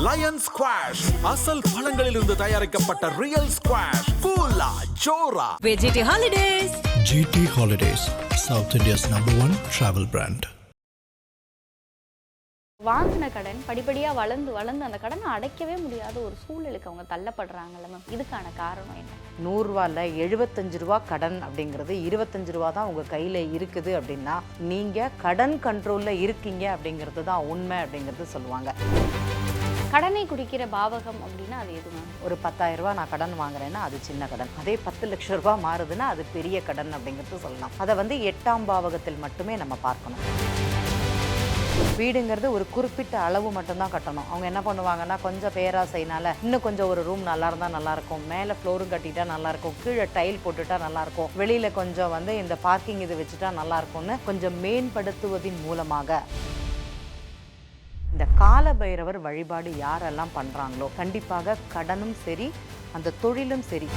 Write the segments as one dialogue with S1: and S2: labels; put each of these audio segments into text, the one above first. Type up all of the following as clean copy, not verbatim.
S1: Line squash அசல் பழங்களிலிருந்து தயாரிக்கப்பட்ட real squash கூலா ஜோரா.
S2: GT Holidays.
S3: GT Holidays, South India's #1 travel brand.
S4: வாங்கின கடன் படிப்படியாக வளர்ந்து அந்த கடனை அடைக்கவே முடியாத ஒரு சூழலுக்கு அவங்க தள்ளப்படுறாங்கல்ல மேம், இதுக்கான காரணம் என்ன?
S5: 100 ரூபாயில் 75 ரூபா கடன் அப்படிங்கிறது 25 ரூபா தான் உங்கள் கையில் இருக்குது அப்படின்னா நீங்கள் கடன் கண்ட்ரோலில் இருக்கீங்க அப்படிங்கிறது தான் உண்மை அப்படிங்கிறது சொல்லுவாங்க.
S4: கடனை குடிக்கிற பாவகம் அப்படின்னா அது எது மேம்?
S5: ஒரு 10,000 ரூபா நான் கடன் வாங்குறேன்னா அது சின்ன கடன், அதே 10 லட்சம் ரூபா மாறுதுன்னா அது பெரிய கடன் அப்படிங்கிறது சொல்லலாம். அதை 8ஆம் பாவகத்தில் மட்டுமே நம்ம பார்க்கணும். வீடுங்கிறது ஒரு குறிப்பிட்ட அளவு மட்டும்தான் கட்டணும். அவங்க என்ன பண்ணுவாங்கன்னா கொஞ்சம் பேராசைனால இன்னும் கொஞ்சம் ஒரு ரூம் நல்லா இருந்தால் நல்லாயிருக்கும், மேலே ஃப்ளோரும் கட்டிட்டா நல்லாயிருக்கும், கீழே டைல் போட்டுட்டா நல்லாயிருக்கும், வெளியில் கொஞ்சம் இந்த பார்க்கிங் இது வச்சுட்டா நல்லாயிருக்கும்னு கொஞ்சம் மேம்படுத்துவதின் மூலமாக இந்த கால பைரவர் வழிபாடு யாரெல்லாம் பண்ணுறாங்களோ கண்டிப்பாக கடனும் சரி அந்த தொழிலும் சரி.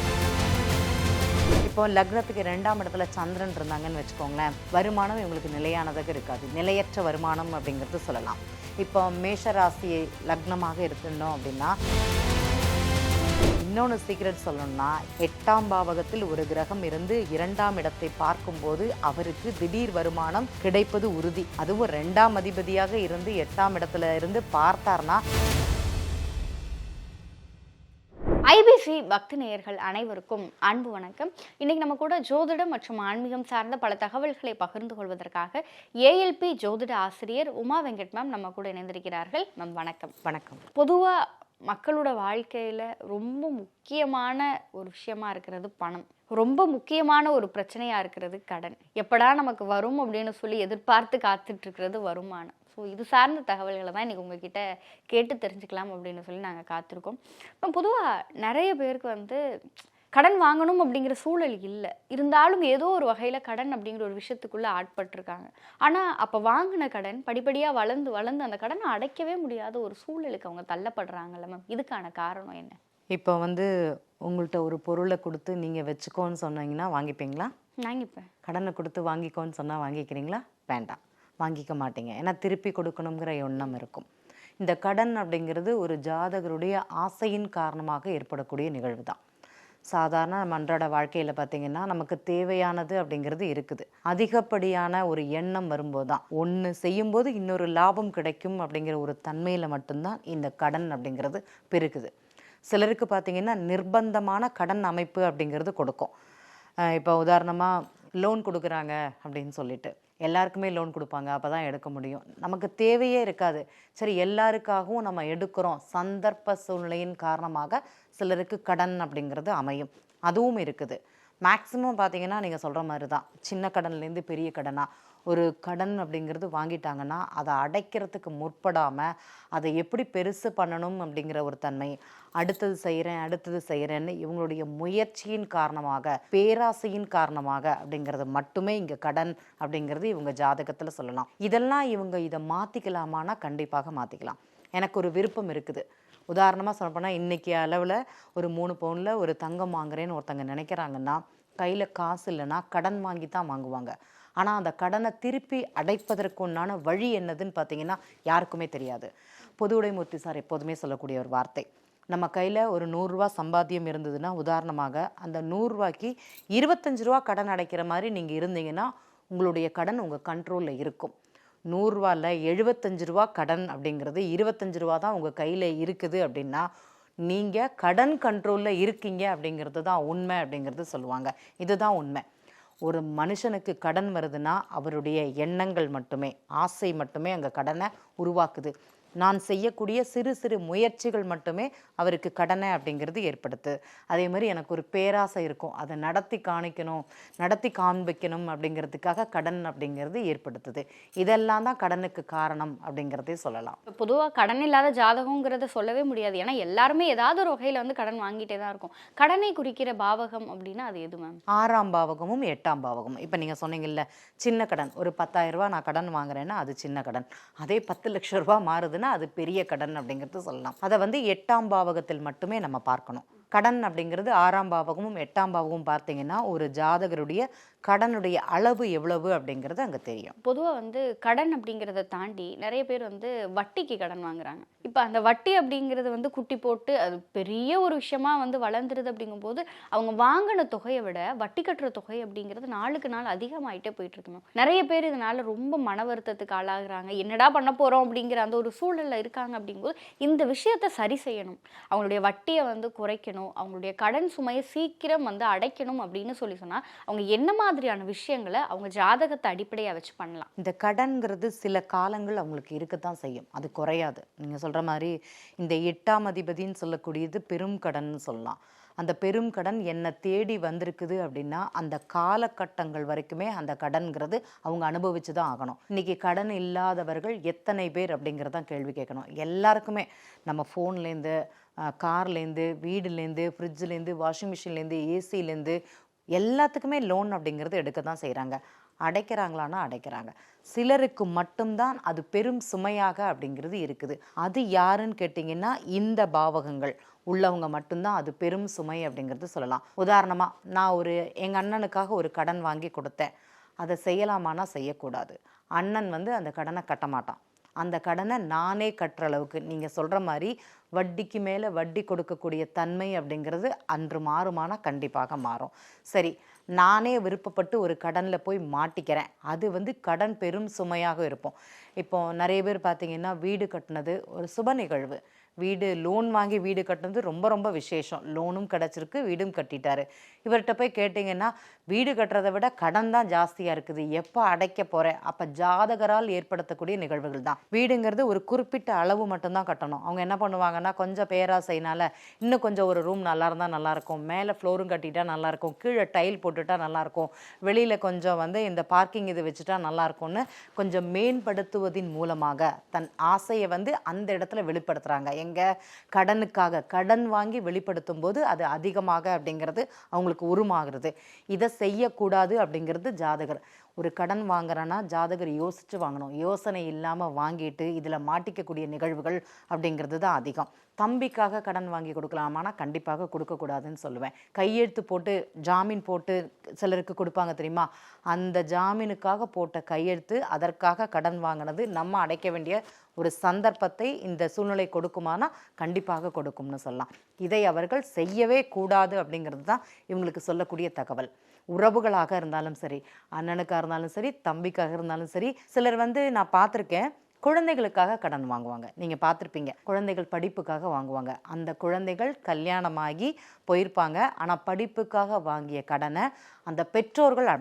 S5: இப்போ லக்னத்துக்கு 2ஆம் இடத்துல சந்திரன் இருந்தாங்கன்னு வச்சுக்கோங்களேன், வருமானம் இவங்களுக்கு நிலையானதாக இருக்காது, நிலையற்ற வருமானம் அப்படிங்கிறது சொல்லலாம். இப்போ மேஷராசி லக்னமாக இருக்கணும் அப்படின்னா இன்னொன்று சீக்ரெட் சொல்லணும்னா 8ஆம் பாவகத்தில் ஒரு கிரகம் இருந்து 2ஆம் இடத்தை பார்க்கும்போது அவருக்கு திடீர் வருமானம் கிடைப்பது உறுதி. அதுவும் 2ஆம் அதிபதியாக இருந்து 8ஆம் இடத்துல இருந்து பார்த்தார்னா.
S4: ஐபிசி பக்தி நேயர்கள் அனைவருக்கும் அன்பு வணக்கம். இன்னைக்கு நம்ம கூட ஜோதிடம் மற்றும் ஆன்மீகம் சார்ந்த பல தகவல்களை பகிர்ந்து கொள்வதற்காக ஏஎல்பி ஜோதிட ஆசிரியர் உமா வெங்கட் மேம் நம்ம கூட இணைந்திருக்கிறார்கள். மேம் வணக்கம்.
S5: வணக்கம்.
S4: பொதுவாக மக்களோட வாழ்க்கையில் ரொம்ப முக்கியமான ஒரு விஷயமா இருக்கிறது பணம், ரொம்ப முக்கியமான ஒரு பிரச்சனையாக இருக்கிறது கடன். எப்படா நமக்கு வரும் அப்படின்னு சொல்லி எதிர்பார்த்து காத்துட்டு இருக்கிறது வருமானம். ஸோ இது சார்ந்த தகவல்களை தான் இன்றைக்கி உங்ககிட்ட கேட்டு தெரிஞ்சுக்கலாம் அப்படின்னு சொல்லி நாங்கள் காத்திருக்கோம். இப்போ பொதுவாக நிறைய பேருக்கு கடன் வாங்கணும் அப்படிங்கிற சூழல் இல்லை, இருந்தாலும் ஏதோ ஒரு வகையில் கடன் அப்படிங்கிற ஒரு விஷயத்துக்குள்ளே ஆட்பட்டிருக்காங்க. ஆனால் அப்போ வாங்கின கடன் படிப்படியாக வளர்ந்து அந்த கடனை அடைக்கவே முடியாத ஒரு சூழலுக்கு அவங்க தள்ளப்படுறாங்கல்ல மேம், இதுக்கான காரணம் என்ன?
S5: இப்போ உங்கள்கிட்ட ஒரு பொருளை கொடுத்து நீங்கள் வச்சுக்கோன்னு சொன்னீங்கன்னா வாங்கிப்பீங்களா?
S4: வாங்கிப்பேன்.
S5: கடனை கொடுத்து வாங்கிக்கோன்னு சொன்னால் வாங்கிக்கிறீங்களா? வேண்டாம், வாங்கிக்க மாட்டீங்க. ஏன்னா திருப்பி கொடுக்கணுங்கிற எண்ணம் இருக்கும். இந்த கடன் அப்படிங்கிறது ஒரு ஜாதகருடைய ஆசையின் காரணமாக ஏற்படக்கூடிய நிகழ்வு தான். சாதாரண நம்ம அன்றாட வாழ்க்கையில் பார்த்திங்கன்னா நமக்கு தேவையானது அப்படிங்கிறது இருக்குது. அதிகப்படியான ஒரு எண்ணம் வரும்போது தான் ஒன்று செய்யும்போது இன்னொரு லாபம் கிடைக்கும் அப்படிங்கிற ஒரு தன்மையில் மட்டும்தான் இந்த கடன் அப்படிங்கிறது பெருகுது. சிலருக்கு பார்த்திங்கன்னா நிர்பந்தமான கடன் அமைப்பு அப்படிங்கிறது கொடுக்கும். இப்போ உதாரணமாக லோன் கொடுக்குறாங்க அப்படின்னு சொல்லிட்டு எல்லாருக்குமே லோன் கொடுப்பாங்க, அப்போ தான் எடுக்க முடியும். நமக்கு தேவையே இருக்காது, சரி எல்லாருக்காகவும் நம்ம எடுக்கிறோம், சந்தர்ப்ப சூழ்நிலையின் காரணமாக சிலருக்கு கடன் அப்படிங்கிறது அமையும், அதுவும் இருக்குது. மேக்ஸிமம் பார்த்திங்கன்னா நீங்கள் சொல்கிற மாதிரி தான், சின்ன கடன்லேருந்து பெரிய கடனாக ஒரு கடன் அப்படிங்கிறது வாங்கிட்டாங்கன்னா அதை அடைக்கிறதுக்கு முற்படாமல் அதை எப்படி பெருசு பண்ணணும் அப்படிங்கிற ஒரு தன்மை, அடுத்தது செய்கிறேன்னு இவங்களுடைய முயற்சியின் காரணமாக பேராசையின் காரணமாக அப்படிங்கிறது மட்டுமே இங்கே கடன் அப்படிங்கிறது இவங்க ஜாதகத்தில் சொல்லலாம். இதெல்லாம் இதை மாற்றிக்கலாமான்னா கண்டிப்பாக மாற்றிக்கலாம். எனக்கு ஒரு விருப்பம் இருக்குது. உதாரணமாக சொல்லப்போனால் இன்றைக்கி அளவில் ஒரு 3 பவுனில் ஒரு தங்கம் வாங்குறேன்னு ஒருத்தங்க நினைக்கிறாங்கன்னா கையில் காசு இல்லைன்னா கடன் வாங்கி தான் வாங்குவாங்க. ஆனால் அந்த கடனை திருப்பி அடைப்பதற்கு உண்டான வழி என்னதுன்னு பார்த்தீங்கன்னா யாருக்குமே தெரியாது. பொதுவுடைமூர்த்தி சார் எப்போதுமே சொல்லக்கூடிய ஒரு வார்த்தை, நம்ம கையில் ஒரு 100 ரூபா சம்பாத்தியம் இருந்ததுன்னா உதாரணமாக அந்த 100 ரூபாய்க்கு 25 ரூபா கடன் அடைக்கிற மாதிரி நீங்கள் இருந்தீங்கன்னா உங்களுடைய கடன் உங்கள் கண்ட்ரோலில் இருக்கும். 100 ரூபாயில் 75 ரூபா கடன் அப்படிங்கிறது 25 ரூபா தான் உங்கள் கையில் இருக்குது அப்படின்னா நீங்கள் கடன் கண்ட்ரோலில் இருக்கீங்க அப்படிங்கிறது தான் உண்மை அப்படிங்கிறது சொல்லுவாங்க. இதுதான் உண்மை. ஒரு மனுஷனுக்கு கடன் வருதுன்னா அவருடைய எண்ணங்கள் மட்டுமே, ஆசை மட்டுமே அங்கே கடனை உருவாக்குது. நான் செய்யக்கூடிய சிறு சிறு முயற்சிகள் மட்டுமே அவருக்கு கடனை அப்படிங்கிறது ஏற்படுத்து. அதே மாதிரி எனக்கு ஒரு பேராசை இருக்கும், அதை நடத்தி காண்பிக்கணும் அப்படிங்கிறதுக்காக கடன் அப்படிங்கிறது ஏற்படுத்துது. இதெல்லாம் தான் கடனுக்கு காரணம் அப்படிங்கிறதே சொல்லலாம்.
S4: பொதுவாக கடன் இல்லாத ஜாதகங்கிறத சொல்லவே முடியாது, ஏன்னா எல்லாருமே ஏதாவது ஒரு வகையில் கடன் வாங்கிட்டே தான் இருக்கும். கடனை குறிக்கிற பாவகம் அப்படின்னா அது எது மேம்?
S5: 6ஆம் பாவகமும் 8ஆம் பாவகமும். இப்போ நீங்கள் சொன்னீங்கல்ல சின்ன கடன், ஒரு 10,000 ரூபா நான் கடன் வாங்குறேன்னா அது சின்ன கடன், அதே 10 லட்சம் ரூபா மாறுது அது பெரிய கடன் அப்படிங்கிறது சொல்லலாம். அதை 8ஆம் பாவகத்தில் மட்டுமே நம்ம பார்க்கணும். கடன் அப்படிங்கிறது 6ஆம் பாவகமும் 8ஆம் பாவகமும் பார்த்தீங்கன்னா ஒரு ஜாதகருடைய கடனுடைய அளவு எவ்வளவு அப்படிங்கிறது அங்கே தெரியும்.
S4: பொதுவாக வந்து கடன் அப்படிங்கிறத தாண்டி நிறைய பேர் வந்து வட்டிக்கு கடன் வாங்குறாங்க. இப்போ அந்த வட்டி அப்படிங்கிறது வந்து குட்டி போட்டு அது பெரிய ஒரு விஷயமா வந்து வளர்ந்துருது. அப்படிங்கும்போது அவங்க வாங்கின தொகையை விட வட்டி கட்டுற தொகை அப்படிங்கிறது நாளுக்கு நாள் அதிகமாயிட்டே போயிட்டு இருக்கணும். நிறைய பேர் இதனால ரொம்ப மன வருத்தத்துக்கு ஆளாகிறாங்க. என்னடா பண்ண போறோம் அப்படிங்கிற அந்த ஒரு சூழல்ல இருக்காங்க. அப்படிங்கும்போது இந்த விஷயத்தை சரி செய்யணும், அவங்களுடைய வட்டியை வந்து குறைக்கணும், அவங்களுடைய கடன் சுமையை சீக்கிரம் வந்து அடைக்கணும் அப்படின்னு சொன்னா அவங்க என்ன மாதிரியான விஷயங்களை அவங்க ஜாதகத்தை அடிப்படையா வச்சு பண்ணலாம்?
S5: இந்த கடன்கிறது சில காலங்கள் அவங்களுக்கு இருக்கத்தான் செய்யும், அது குறையாது. நீங்க சொல்ற மாதிரி இந்த 8ஆம் அதிபதின்னு சொல்லக்கூடியது பெரும் கடன் சொல்லலாம். அந்த பெரும் கடன் என்னை தேடி வந்திருக்குது அப்படின்னா அந்த காலகட்டங்கள் வரைக்குமே அந்த கடன்கிறது அவங்க அனுபவிச்சு தான் ஆகணும். இன்னைக்கு கடன் இல்லாதவர்கள் எத்தனை பேர் அப்படிங்கிறதான் கேள்வி கேட்கணும். எல்லாருக்குமே நம்ம ஃபோன்லேருந்து, கார்லேருந்து, வீடுலேருந்து, ஃப்ரிட்ஜ்லேருந்து, வாஷிங் மிஷின்லேருந்து, ஏசிலேருந்து எல்லாத்துக்குமே லோன் அப்படிங்கிறது எடுக்க தான் செய்கிறாங்க. அடைக்கிறாங்களான்னா அடைக்கிறாங்க. சிலருக்கு மட்டும்தான் அது பெரும் சுமையாக அப்படிங்கிறது இருக்குது. அது யாருன்னு கேட்டிங்கன்னா இந்த பாவகங்கள் உள்ளவங்க மட்டும்தான் அது பெரும் சுமை அப்படிங்கிறது சொல்லலாம். உதாரணமாக நான் எங்கள் அண்ணனுக்காக ஒரு கடன் வாங்கி கொடுத்தேன். அதை செய்யலாமான்னா செய்யக்கூடாது. அண்ணன் வந்து அந்த கடனை கட்ட மாட்டான். அந்த கடனை நானே கட்டுற அளவுக்கு நீங்கள் சொல்கிற மாதிரி வட்டிக்கு மேலே வட்டி கொடுக்கக்கூடிய தன்மை அப்படிங்கிறது அன்று மாறுமானா கண்டிப்பாக மாறும். சரி, நானே விருப்பப்பட்டு ஒரு கடனில் போய் மாட்டிக்கிறேன், அது வந்து கடன் பெரும் சுமையாக இருக்கும். இப்போ நிறைய பேர் பார்த்தீங்கன்னா வீடு கட்டினது ஒரு சுப நிகழ்வு, வீடு லோன் வாங்கி வீடு கட்டினது ரொம்ப ரொம்ப விசேஷம். லோனும் கிடச்சிருக்கு, வீடும் கட்டிட்டாரு. இவர்கிட்ட போய் கேட்டிங்கன்னா வீடு கட்டுறதை விட கடன் தான் ஜாஸ்தியாக இருக்குது, எப்போ அடைக்க போகிறேன்? அப்போ ஜாதகரால் ஏற்படுத்தக்கூடிய நிகழ்வுகள் தான். வீடுங்கிறது ஒரு குறிப்பிட்ட அளவு மட்டும்தான் கட்டணும். அவங்க என்ன பண்ணுவாங்கன்னா கொஞ்சம் பேராசைனால இன்னும் கொஞ்சம் ஒரு ரூம் நல்லா இருந்தால் நல்லாயிருக்கும், மேலே ஃப்ளோரும் கட்டிட்டா நல்லாயிருக்கும், கீழே டைல் போட்டுட்டா நல்லாயிருக்கும், வெளியில் கொஞ்சம் வந்து இந்த பார்க்கிங் இது வச்சுட்டா நல்லாயிருக்கும்னு கொஞ்சம் மேம்படுத்துவதின் மூலமாக தன் ஆசையை வந்து அந்த இடத்துல வெளிப்படுத்துகிறாங்க. கடனுக்காக கடன் வாங்கி வெளிப்படுத்தும் போது அது அதிகமாக அப்படிங்கிறது அவங்களுக்கு உருமாகிறது. இதை செய்யக்கூடாது அப்படிங்கிறது ஜாதகர். ஒரு கடன் வாங்குறேன்னா ஜாதகர் யோசிச்சு வாங்கணும். யோசனை இல்லாமல் வாங்கிட்டு இதில் மாட்டிக்கக்கூடிய நிகழ்வுகள் அப்படிங்கிறது தான் அதிகம். தம்பிக்காக கடன் வாங்கி கொடுக்கலாமானா கண்டிப்பாக கொடுக்கக்கூடாதுன்னு சொல்லுவேன். கையெழுத்து போட்டு ஜாமீன் போட்டு சிலருக்கு கொடுப்பாங்க தெரியுமா, அந்த ஜாமீனுக்காக போட்ட கையெழுத்து அதற்காக கடன் வாங்கினது நம்ம அடைக்க வேண்டிய ஒரு சந்தர்ப்பத்தை இந்த சூழ்நிலை கொடுக்குமானா கண்டிப்பாக கொடுக்கும்னு சொல்லலாம். இதை அவர்கள் செய்யவே கூடாது அப்படிங்கிறது தான் இவங்களுக்கு சொல்லக்கூடிய தகவல். உறவுகளாக இருந்தாலும் சரி, அண்ணனுக்காக இருந்தாலும் சரி, தம்பிக்காக இருந்தாலும் சரி, சிலர் வந்து நான் பார்த்துருக்கேன் குழந்தைகளுக்காக கடன் வாங்குவாங்க. நீங்கள் பார்த்துருப்பீங்க, குழந்தைகள் படிப்புக்காக வாங்குவாங்க. அந்த குழந்தைகள் கல்யாணமாகி போயிருப்பாங்க, ஆனால் படிப்புக்காக வாங்கிய கடனை அந்த பெற்றோர்கள்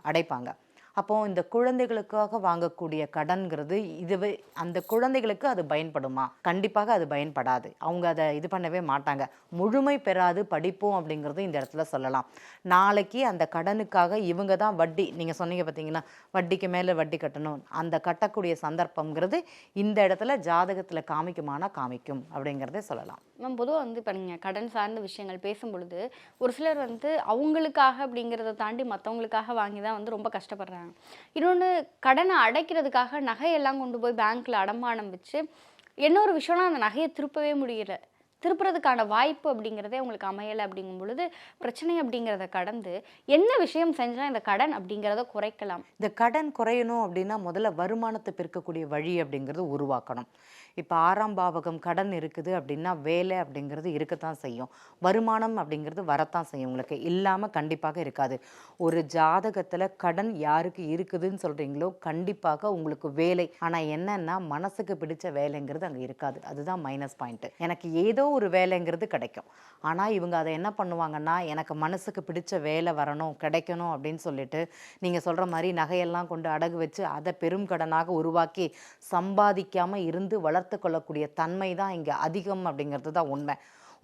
S5: அடைப்பாங்க. அப்போது இந்த குழந்தைகளுக்காக வாங்கக்கூடிய கடன்கிறது இதுவே அந்த குழந்தைகளுக்கு அது பயன்படுமா? கண்டிப்பாக அது பயன்படாது. அவங்க அதை இது பண்ணவே மாட்டாங்க, முழுமை பெறாது படிப்போம் அப்படிங்கிறது இந்த இடத்துல சொல்லலாம். நாளைக்கு அந்த கடனுக்காக இவங்க தான் வட்டி, நீங்கள் சொன்னீங்க பார்த்தீங்கன்னா வட்டிக்கு மேலே வட்டி கட்டணும், அந்த கட்டக்கூடிய சந்தர்ப்பங்கிறது இந்த இடத்துல ஜாதகத்தில் காமிக்குமானா காமிக்கும் அப்படிங்கிறதே சொல்லலாம்.
S4: மேம், பொதுவாக வந்து இப்போ நீங்கள் கடன் சார்ந்த விஷயங்கள் பேசும் பொழுது ஒரு சிலர் வந்து அவங்களுக்காக அப்படிங்கிறத தாண்டி மற்றவங்களுக்காக வாங்கி தான் வந்து ரொம்ப கஷ்டப்படுறாங்க. இன்னொன்று, கடனை அடைக்கிறதுக்காக நகையெல்லாம் கொண்டு போய் பேங்க்ல அடமானம் வச்சு என்ன ஒரு விஷயம்னா அந்த நகையை திருப்பவே முடியல, திருப்புறதுக்கான வாய்ப்பு அப்படிங்கிறதே அவங்களுக்கு அமையலை. அப்படிங்கும் பொழுது பிரச்சனை அப்படிங்கிறத கடந்து என்ன விஷயம் செஞ்சால் இந்த கடன் அப்படிங்கிறத குறைக்கலாம்?
S5: இந்த கடன் குறையணும் அப்படின்னா முதல்ல வருமானத்தை பெருக்கக்கூடிய வழி அப்படிங்கிறது உருவாக்கணும். இப்போ 6ஆம் பாவகம் கடன் இருக்குது அப்படின்னா வேலை அப்படிங்கிறது இருக்கத்தான் செய்யும், வருமானம் அப்படிங்கிறது வரத்தான் செய்யும். உங்களுக்கு இல்லாமல் கண்டிப்பாக இருக்காது. ஒரு ஜாதகத்தில் கடன் யாருக்கு இருக்குதுன்னு சொல்கிறீங்களோ கண்டிப்பாக உங்களுக்கு வேலை, ஆனால் என்னன்னா மனசுக்கு பிடிச்ச வேலைங்கிறது அங்கே இருக்காது. அதுதான் மைனஸ் பாயிண்ட்டு. எனக்கு ஏதோ ஒரு வேலைங்கிறது கிடைக்கும், ஆனால் இவங்க அதை என்ன பண்ணுவாங்கன்னா எனக்கு மனசுக்கு பிடிச்ச வேலை வரணும் கிடைக்கணும் அப்படின்னு சொல்லிட்டு நீங்கள் சொல்கிற மாதிரி நகையெல்லாம் கொண்டு அடகு வச்சு அதை பெரும் கடனாக உருவாக்கி சம்பாதிக்காமல் இருந்து வளர்த்து கொள்ளக்கூடிய தன்மை தான் இங்கே அதிகம் அப்படிங்கிறது தான் உண்மை.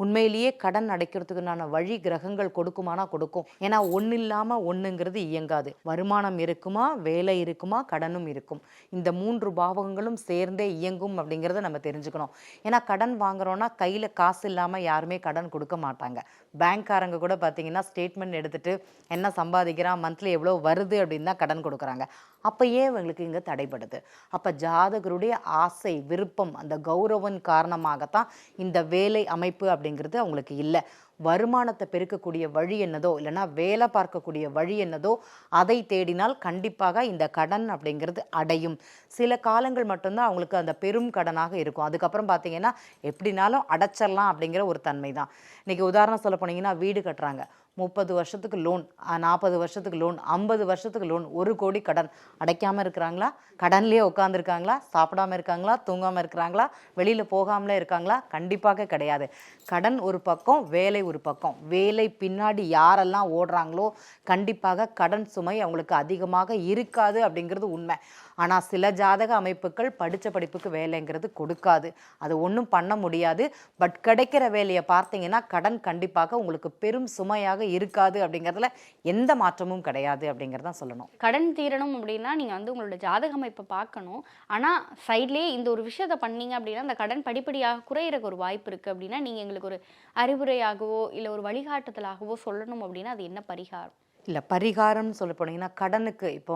S5: உண்மையிலேயே கடன் அடைக்கிறதுக்குண்டான வழி கிரகங்கள் கொடுக்குமானா கொடுக்கும். ஏன்னா ஒன்று இல்லாமல் ஒன்றுங்கிறது இயங்காது. வருமானம் இருக்குமா, வேலை இருக்குமா, கடனும் இருக்கும். இந்த 3 பாவகங்களும் சேர்ந்தே இயங்கும் அப்படிங்கிறத நம்ம தெரிஞ்சுக்கணும். ஏன்னா கடன் வாங்குறோன்னா கையில் காசு இல்லாமல் யாருமே கடன் கொடுக்க மாட்டாங்க. பேங்க்காரங்க கூட பார்த்தீங்கன்னா ஸ்டேட்மெண்ட் எடுத்துகிட்டு என்ன சம்பாதிக்கிறான், மந்த்லி எவ்வளோ வருது அப்படின்னு தான் கடன் கொடுக்குறாங்க. அப்போ ஏன் இவங்களுக்கு இங்கே தடைபடுது? அப்போ ஜாதகருடைய ஆசை, விருப்பம், அந்த கௌரவம் காரணமாகத்தான் இந்த வேலை அமைப்பு அப்படிங்கிறது அவங்களுக்கு இல்லை. வருமானத்தை பெருக்கக்கூடிய வழி என்னதோ, இல்லைன்னா வேலை பார்க்கக்கூடிய வழி என்னதோ அதை தேடினால் கண்டிப்பாக இந்த கடன் அப்படிங்கிறது அடையும். சில காலங்கள் மட்டும்தான் அவங்களுக்கு அந்த பெரும் கடனாக இருக்கும். அதுக்கப்புறம் பார்த்தீங்கன்னா எப்படினாலும் அடைச்சிடலாம் அப்படிங்கிற ஒரு தன்மை தான். இன்றைக்கி உதாரணம் சொல்ல போனீங்கன்னா, வீடு கட்டுறாங்க, 30 வருஷத்துக்கு லோன், 40 வருஷத்துக்கு லோன், 50 வருஷத்துக்கு லோன், 1 கோடி கடன். அடைக்காமல் இருக்கிறாங்களா? கடன்லேயே உட்காந்துருக்காங்களா? சாப்பிடாமல் இருக்காங்களா? தூங்காமல் இருக்கிறாங்களா? வெளியில் போகாமலே இருக்காங்களா? கண்டிப்பாக கிடையாது. கடன் ஒரு பக்கம், வேலை ஒரு பக்கம். வேலை பின்னாடி யாரெல்லாம் ஓடுறாங்களோ கண்டிப்பாக கடன் சுமை அவங்களுக்கு அதிகமாக இருக்காது அப்படிங்கிறது உண்மை. ஆனால் சில ஜாதக அமைப்புகள் படித்த படிப்புக்கு வேலைங்கிறது கொடுக்காது. அது ஒன்றும் பண்ண முடியாது. பட் கிடைக்கிற வேலையை பார்த்தீங்கன்னா கடன் கண்டிப்பாக உங்களுக்கு பெரும் சுமையாக இருக்காது அப்படிங்கிறதுல எந்த மாற்றமும் கிடையாது அப்படிங்கிறதான் சொல்லணும்.
S4: கடன் தீரணும் அப்படின்னா நீங்கள் வந்து உங்களோட ஜாதக அமைப்பை பார்க்கணும். ஆனால் சைட்லேயே இந்த ஒரு விஷயத்தை பண்ணீங்க அப்படின்னா அந்த கடன் படிப்படியாக குறையிறக்கு ஒரு வாய்ப்பு இருக்குது அப்படின்னா நீங்கள் எங்களுக்கு ஒரு அறிவுரையாகவோ இல்லை ஒரு வழிகாட்டுதலாகவோ சொல்லணும் அப்படின்னா அது என்ன பரிகாரம்?
S5: இல்லை, பரிகாரம்னு சொல்ல போனீங்கன்னா கடனுக்கு இப்போ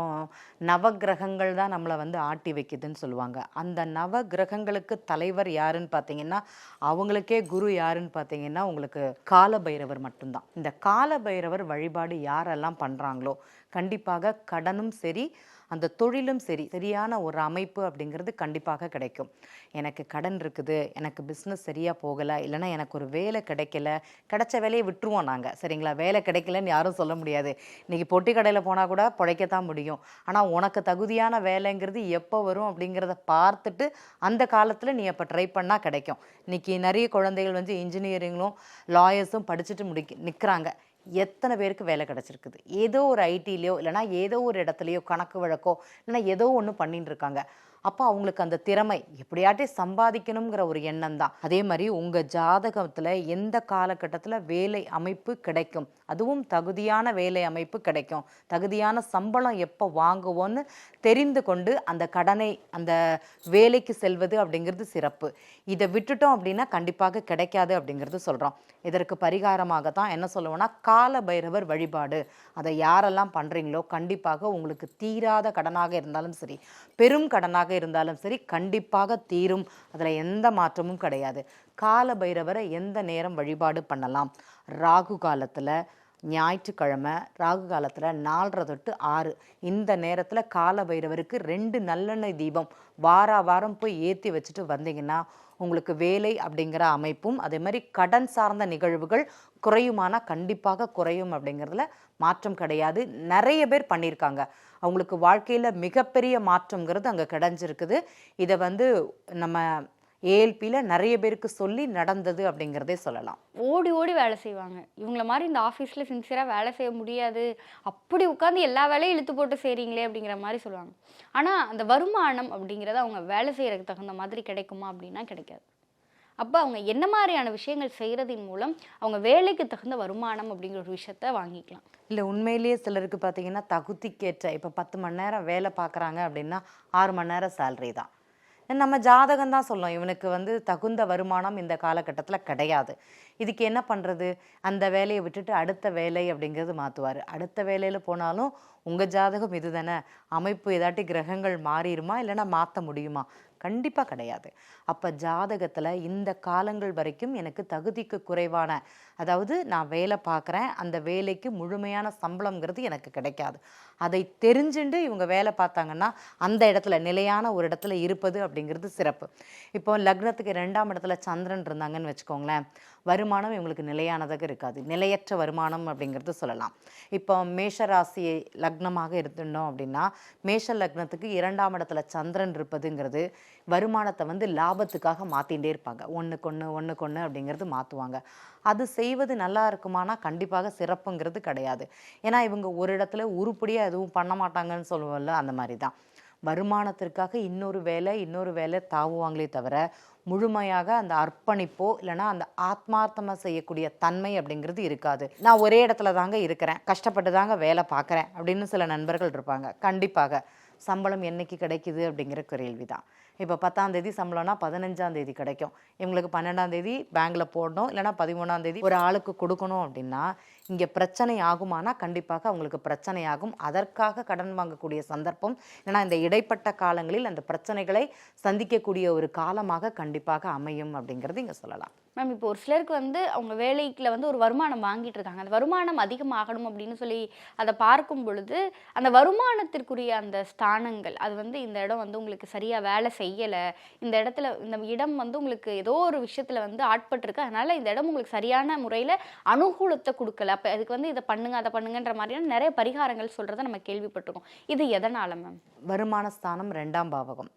S5: நவகிரகங்கள் தான் நம்மளை வந்து ஆட்டி வைக்குதுன்னு சொல்லுவாங்க. அந்த நவகிரகங்களுக்கு தலைவர் யாருன்னு பார்த்தீங்கன்னா, அவங்களுக்கே குரு யாருன்னு பார்த்தீங்கன்னா உங்களுக்கு காலபைரவர் மட்டும்தான். இந்த காலபைரவர் வழிபாடு யாரெல்லாம் பண்ணுறாங்களோ கண்டிப்பாக கடனும் சரி, அந்த தொழிலும் சரி, சரியான ஒரு அமைப்பு அப்படிங்கிறது கண்டிப்பாக கிடைக்கும். எனக்கு கடன் இருக்குது, எனக்கு பிஸ்னஸ் சரியாக போகலை, இல்லைனா எனக்கு ஒரு வேலை கிடைக்கல, கிடைச்ச வேலையை விட்டுருவோம் நாங்கள், சரிங்களா? வேலை கிடைக்கலன்னு யாரும் சொல்ல முடியாது. இன்றைக்கி பொட்டி கடையில் போனால் கூட பிழைக்கத்தான் முடியும். ஆனால் உனக்கு தகுதியான வேலைங்கிறது எப்போ வரும் அப்படிங்கிறத பார்த்துட்டு அந்த காலத்தில் நீ அப்போ ட்ரை பண்ணால் கிடைக்கும். இன்றைக்கி நிறைய குழந்தைகள் வந்து இன்ஜினியரிங்களும் லாயர்ஸும் படிச்சுட்டு நிற்கிறாங்க. எத்தனை பேருக்கு வேலை கிடச்சிருக்குது? ஏதோ ஒரு ஐடிலையோ இல்லைனா ஏதோ ஒரு இடத்துலையோ கணக்கு வழக்கோ இல்லைனா ஏதோ ஒன்று பண்ணிட்டு இருக்காங்க. அப்போ அவங்களுக்கு அந்த திறமை எப்படியாட்டி சம்பாதிக்கணுங்கிற ஒரு எண்ணம் தான். அதே மாதிரி உங்கள் ஜாதகத்தில் எந்த காலகட்டத்தில் வேலை அமைப்பு கிடைக்கும், அதுவும் தகுதியான வேலை அமைப்பு கிடைக்கும், தகுதியான சம்பளம் எப்போ வாங்குவோன்னு தெரிந்து கொண்டு அந்த கடனை அந்த வேலைக்கு செல்வது அப்படிங்கிறது சிறப்பு. இதை விட்டுட்டோம் அப்படின்னா கண்டிப்பாக கிடைக்காது அப்படிங்கிறது சொல்கிறோம். இதற்கு பரிகாரமாக தான் என்ன சொல்லுவோம்னா கால பைரவர் வழிபாடு. அதை யாரெல்லாம் பண்ணுறீங்களோ கண்டிப்பாக உங்களுக்கு தீராத கடனாக இருந்தாலும் சரி, பெரும் கடனாக இருந்தாலும் சரி, கண்டிப்பாக தீரும். அதில் எந்த மாற்றமும் கிடையாது. கால பைரவரை எந்த நேரம் வழிபாடு பண்ணலாம்? ராகு காலத்தில், ஞாயிற்றுக்கிழமை ராகு காலத்தில் 4:30 to 6 இந்த நேரத்தில் கால பைரவருக்கு 2 நல்லெண்ணெய் தீபம் வாரம் போய் ஏற்றி வச்சுட்டு வந்தீங்கன்னா உங்களுக்கு வேலை அப்படிங்கிற அமைப்பும் அதே மாதிரி கடன் சார்ந்த நிகழ்வுகள் குறையுமானா கண்டிப்பாக குறையும் அப்படிங்கிறதுல மாற்றம் கிடையாது. நிறைய பேர் பண்ணியிருக்காங்க. அவங்களுக்கு வாழ்க்கையில் மிகப்பெரிய மாற்றங்கிறது அங்கே கிடைஞ்சிருக்குது. இதை வந்து நம்ம ஏஎல்பியில் நிறைய பேருக்கு சொல்லி நடந்தது அப்படிங்கிறதே சொல்லலாம்.
S4: ஓடி ஓடி வேலை செய்வாங்க. இவங்கள மாதிரி இந்த ஆஃபீஸில் சின்சியராக வேலை செய்ய முடியாது, அப்படி உட்காந்து எல்லா வேலையும் இழுத்து போட்டு செய்கிறீங்களே அப்படிங்கிற மாதிரி சொல்லுவாங்க. ஆனால் அந்த வருமானம் அப்படிங்கிறது அவங்க வேலை செய்கிறதுக்கு தகுந்த மாதிரி கிடைக்குமா அப்படின்னா கிடைக்காது. அப்போ அவங்க என்ன மாதிரியான விஷயங்கள் செய்கிறதின் மூலம் அவங்க வேலைக்கு தகுந்த வருமானம் அப்படிங்கிற ஒரு விஷயத்த வாங்கிக்கலாம்.
S5: இல்லை, உண்மையிலேயே சிலருக்கு பார்த்தீங்கன்னா தகுதிக்கேற்ற இப்போ 10 மணி நேரம் வேலை பார்க்குறாங்க அப்படின்னா 6 மணி நேரம் சேலரி தான். நம்ம ஜாதகம் தான் சொல்லும் இவனுக்கு வந்து தகுந்த வருமானம் இந்த காலகட்டத்தில் கிடையாது. இதுக்கு என்ன பண்ணுறது? அந்த வேலையை விட்டுட்டு அடுத்த வேலை அப்படிங்கிறது மாற்றுவார். அடுத்த வேலையில் போனாலும் உங்கள் ஜாதகம் இது தானே, அமைப்பு ஏதாட்டி கிரகங்கள் மாறிடுமா இல்லைன்னா மாற்ற முடியுமா? கண்டிப்பாக கிடையாது. அப்போ ஜாதகத்தில் இந்த காலங்கள் வரைக்கும் எனக்கு தகுதிக்கு குறைவான, அதாவது நான் வேலை பார்க்குறேன், அந்த வேலைக்கு முழுமையான சம்பளம்ங்கிறது எனக்கு கிடைக்காது. அதை தெரிஞ்சுட்டு இவங்க வேலை பார்த்தாங்கன்னா அந்த இடத்துல நிலையான ஒரு இடத்துல இருப்பது அப்படிங்கிறது சிறப்பு. இப்போ லக்னத்துக்கு 2ஆம் இடத்துல சந்திரன் இருந்தாங்கன்னு வச்சுக்கோங்களேன், வருமானம் இவங்களுக்கு நிலையானதாக இருக்காது. நிலையற்ற வருமானம் அப்படிங்கிறது சொல்லலாம். இப்போ மேஷராசி லக்னமாக இருந்துட்டோம் அப்படின்னா மேஷ லக்னத்துக்கு 2ஆம் இடத்துல சந்திரன் இருப்பதுங்கிறது வருமானத்தை வந்து லாபத்துக்காக மாற்றிகிட்டே இருப்பாங்க. ஒன்றுக்கு ஒன்று அப்படிங்கிறது மாற்றுவாங்க. அது செய்வது நல்லா இருக்குமானா கண்டிப்பாக சிறப்புங்கிறது கிடையாது. ஏன்னா இவங்க ஒரு இடத்துல உருப்படியாக எதுவும் பண்ண மாட்டாங்கன்னு சொல்லுவோம்ல, அந்த மாதிரி தான். வருமானத்திற்காக இன்னொரு வேலை தாவுவாங்களே தவிர முழுமையாக அந்த அர்ப்பணிப்போ இல்லைனா அந்த ஆத்மார்த்தமாக செய்யக்கூடிய தன்மை அப்படிங்கிறது இருக்காது. நான் ஒரே இடத்துல தாங்க இருக்கிறேன், கஷ்டப்பட்டு தாங்க வேலை பார்க்குறேன் அப்படின்னு சில நண்பர்கள் இருப்பாங்க. கண்டிப்பாக சம்பளம் என்னைக்கு கிடைக்குது அப்படிங்கிற கேள்வி தான். இப்போ 10ஆம் தேதி சம்பளம்னா 15ஆம் தேதி கிடைக்கும். இவங்களுக்கு 12ஆம் தேதி பேங்க்கில் போடணும், இல்லைனா 13ஆம் தேதி ஒரு ஆளுக்கு கொடுக்கணும் அப்படின்னா இங்கே பிரச்சனை ஆகுமானா கண்டிப்பாக அவங்களுக்கு பிரச்சனை ஆகும். அதற்காக கடன் வாங்கக்கூடிய சந்தர்ப்பம், ஏன்னா இந்த இடைப்பட்ட காலங்களில் அந்த பிரச்சனைகளை சந்திக்கக்கூடிய ஒரு காலமாக கண்டிப்பாக அமையும் அப்படிங்கிறது இங்கே சொல்லலாம்.
S4: மேம், இப்போ ஒரு சிலருக்கு அவங்க வேலைக்குள்ள ஒரு வருமானம் வாங்கிட்டு இருக்காங்க. அந்த வருமானம் அதிகமாகணும் அப்படின்னு சொல்லி அதை பார்க்கும் பொழுது அந்த வருமானத்திற்குரிய அந்த ஸ்தானங்கள் அது இந்த இடம் உங்களுக்கு சரியாக வேலை செய்யலை, இந்த இடத்துல இந்த இடம் உங்களுக்கு ஏதோ ஒரு விஷயத்தில் ஆட்பட்டிருக்கு, அதனால இந்த இடம் உங்களுக்கு சரியான முறையில் அனுகூலத்தை கொடுக்கல, அப்போ அதுக்கு இதை பண்ணுங்க அதை பண்ணுங்கன்ற மாதிரியான நிறைய பரிகாரங்கள் சொல்கிறத நம்ம கேள்விப்பட்டிருக்கோம். இது எதனால மேம்?
S5: வருமான ஸ்தானம் 2ஆம் பாவகம்.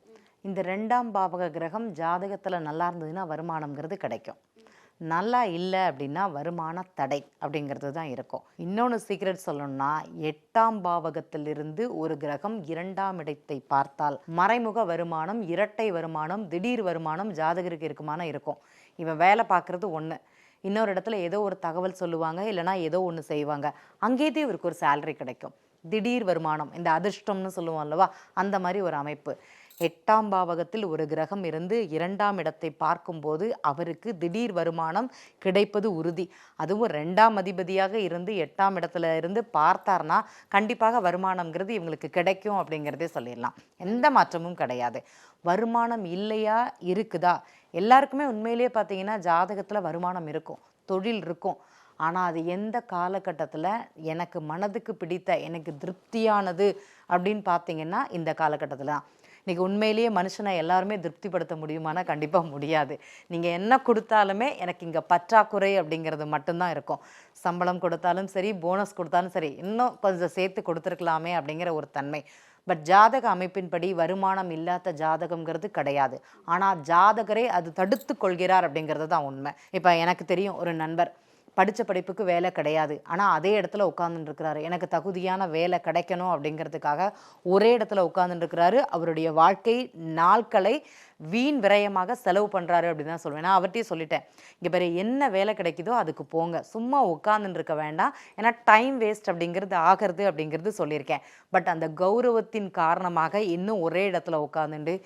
S5: இந்த 2ஆம் பாவக கிரகம் ஜாதகத்தில் நல்லா இருந்ததுன்னா வருமானம்ங்கிறது கிடைக்கும், நல்லா இல்லை அப்படின்னா வருமான தடை அப்படிங்கிறது தான் இருக்கும். இன்னொன்று சீக்ரெட் சொல்லணும்னா 8ஆம் பாவகத்திலிருந்து ஒரு கிரகம் 2ஆம் இடத்தை பார்த்தால் மறைமுக வருமானம், இரட்டை வருமானம், திடீர் வருமானம் ஜாதகருக்கு இருக்குமான இருக்கும். இவன் வேலை பார்க்குறது ஒன்று, இன்னொரு இடத்துல ஏதோ ஒரு தகவல் சொல்லுவாங்க, இல்லைனா ஏதோ ஒன்று செய்வாங்க, அங்கேயே இவருக்கு ஒரு சேலரி கிடைக்கும். திடீர் வருமானம், இந்த அதிர்ஷ்டம்னு சொல்லுவோம் அல்லவா, அந்த மாதிரி ஒரு அமைப்பு. 8ஆம் பாவகத்தில் ஒரு கிரகம் இருந்து 2ஆம் இடத்தை பார்க்கும்போது அவருக்கு திடீர் வருமானம் கிடைப்பது உறுதி. அதுவும் 2ஆம் அதிபதியாக இருந்து 8ஆம் இடத்துல இருந்து பார்த்தார்னா கண்டிப்பாக வருமானம்ங்கிறது இவங்களுக்கு கிடைக்கும் அப்படிங்கிறதே சொல்லிடலாம். எந்த மாற்றமும் கிடையாது. வருமானம் இல்லையா இருக்குதா? எல்லாருக்குமே உண்மையிலேயே பார்த்தீங்கன்னா ஜாதகத்தில் வருமானம் இருக்கும், தொழில் இருக்கும். ஆனால் அது எந்த காலகட்டத்தில் எனக்கு மனதுக்கு பிடித்த, எனக்கு திருப்தியானது அப்படின்னு பார்த்தீங்கன்னா இந்த காலகட்டத்தில் தான். இன்றைக்கி உண்மையிலேயே மனுஷனை எல்லாருமே திருப்திப்படுத்த முடியுமானா கண்டிப்பாக முடியாது. நீங்கள் என்ன கொடுத்தாலுமே எனக்கு இங்கே பற்றாக்குறை அப்படிங்கிறது மட்டும்தான் இருக்கும். சம்பளம் கொடுத்தாலும் சரி, போனஸ் கொடுத்தாலும் சரி, இன்னும் கொஞ்சம் சேர்த்து கொடுத்துருக்கலாமே அப்படிங்கிற ஒரு தன்மை. பட் ஜாதக அமைப்பின்படி வருமானம் இல்லாத ஜாதகம்ங்கிறது கிடையாது. ஆனால் ஜாதகரே அது தடுத்து கொள்கிறார் அப்படிங்கிறது தான் உண்மை. இப்போ எனக்கு தெரியும் ஒரு நண்பர், படித்த படிப்புக்கு வேலை கிடையாது, ஆனால் அதே இடத்துல உட்காந்துருக்கிறாரு. எனக்கு தகுதியான வேலை கிடைக்கணும் அப்படிங்கிறதுக்காக ஒரே இடத்துல உட்காந்துருக்கிறாரு. அவருடைய வாழ்க்கை நாட்களை வீண் விரயமாக செலவு பண்ணுறாரு அப்படின்னு தான் சொல்லுவேன். நான் அவர்கிட்டயே சொல்லிட்டேன், இங்கே பேர் என்ன வேலை கிடைக்குதோ அதுக்கு போங்க, சும்மா உட்காந்துட்டு இருக்க வேண்டாம், ஏன்னா டைம் வேஸ்ட் அப்படிங்கிறது ஆகிறது அப்படிங்கிறது சொல்லியிருக்கேன். பட் அந்த கௌரவத்தின் காரணமாக இன்னும் ஒரே இடத்துல உட்காந்துட்டு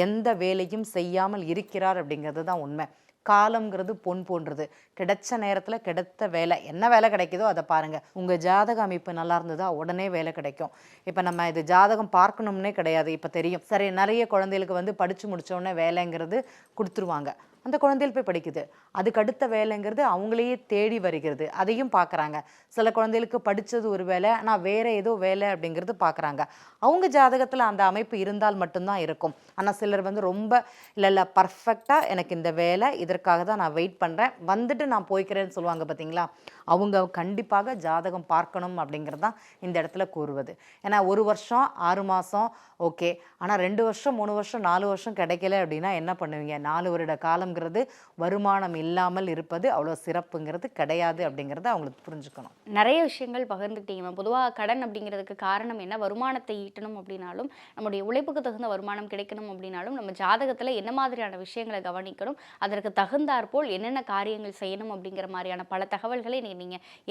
S5: எந்த வேலையும் செய்யாமல் இருக்கிறார் அப்படிங்கிறது தான் உண்மை. காலம்ங்கிறது பொன் போன்றது. கிடைச்ச நேரத்தில் கிடைத்த வேலை, என்ன வேலை கிடைக்குதோ அதை பாருங்கள். உங்கள் ஜாதக அமைப்பு நல்லா இருந்ததா உடனே வேலை கிடைக்கும். இப்போ நம்ம இது ஜாதகம் பார்க்கணும்னே கிடையாது. இப்போ தெரியும், சரி நிறைய குழந்தைகளுக்கு படித்து முடித்தோடனே வேலைங்கிறது கொடுத்துருவாங்க, அந்த குழந்தைகள் போய் படிக்குது. அதுக்கு அடுத்த வேலைங்கிறது அவங்களையே தேடி வருகிறது, அதையும் பார்க்குறாங்க. சில குழந்தைகளுக்கு படித்தது ஒரு வேலை, ஆனால் வேறு ஏதோ வேலை அப்படிங்கிறது பார்க்குறாங்க. அவங்க ஜாதகத்தில் அந்த அமைப்பு இருந்தால் மட்டும்தான் இருக்கும். ஆனால் சிலர் ரொம்ப இல்லை பர்ஃபெக்டாக எனக்கு இந்த வேலை, இதற்காக தான் நான் வெயிட் பண்ணுறேன், வந்துட்டு நான் போய்க்கிறேன்னு சொல்லுவாங்க பார்த்தீங்களா, அவங்க கண்டிப்பாக ஜாதகம் பார்க்கணும் அப்படிங்கிறது தான் இந்த இடத்துல கூறுவது. ஏன்னா 1 வருஷம் 6 மாதம் ஓகே, ஆனால் 2 வருஷம் 3 வருஷம் 4 வருஷம் கிடைக்கல அப்படின்னா என்ன பண்ணுவீங்க? 4 வருட காலம்ங்கிறது வருமானம் இல்லாமல் இருப்பது அவ்வளோ சிறப்புங்கிறது கிடையாது அப்படிங்கிறத அவங்களுக்கு புரிஞ்சுக்கணும்.
S4: நிறைய விஷயங்கள் பகிர்ந்துக்கிட்டீங்க. பொதுவாக கடன் அப்படிங்கிறதுக்கு காரணம் என்ன? வருமானத்தை ஈட்டணும் அப்படின்னாலும், நம்முடைய உழைப்புக்கு தகுந்த வருமானம் கிடைக்கணும் அப்படின்னாலும், நம்ம ஜாதகத்தில் என்ன மாதிரியான விஷயங்களை கவனிக்கணும், அதற்கு தகுந்தாற்போல் என்னென்ன காரியங்கள் செய்யணும் அப்படிங்கிற மாதிரியான பல தகவல்களை நீங்கள்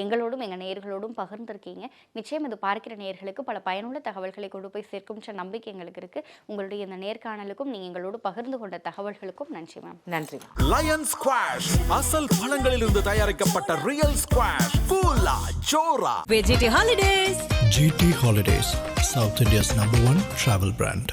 S4: எங்களோடும் எங்கள் நேயர்களோடும் பகிர்ந்திருக்கீங்க. நிச்சயம் இது பார்க்கிற நேயர்களுக்கு பல பயனுள்ள தகவல்களை கொண்டு போய் சேர்க்கும் நம்பிக்கை எங்களுக்கு இருக்கு. உங்களுடைய இந்த நேர்காணலுக்கும் நீங்க எங்களோடு பகிர்ந்து கொண்ட தகவல்களுக்கும் நன்றி மேம்.
S5: நன்றி.
S1: லயன் ஸ்குவாஷ் அசல் பழங்களிலிருந்து தயாரிக்கப்பட்ட ரியல் ஸ்குவாஷ் ஃபுல்லா ஜோரா.
S3: GT Holidays, South India's #1 travel brand.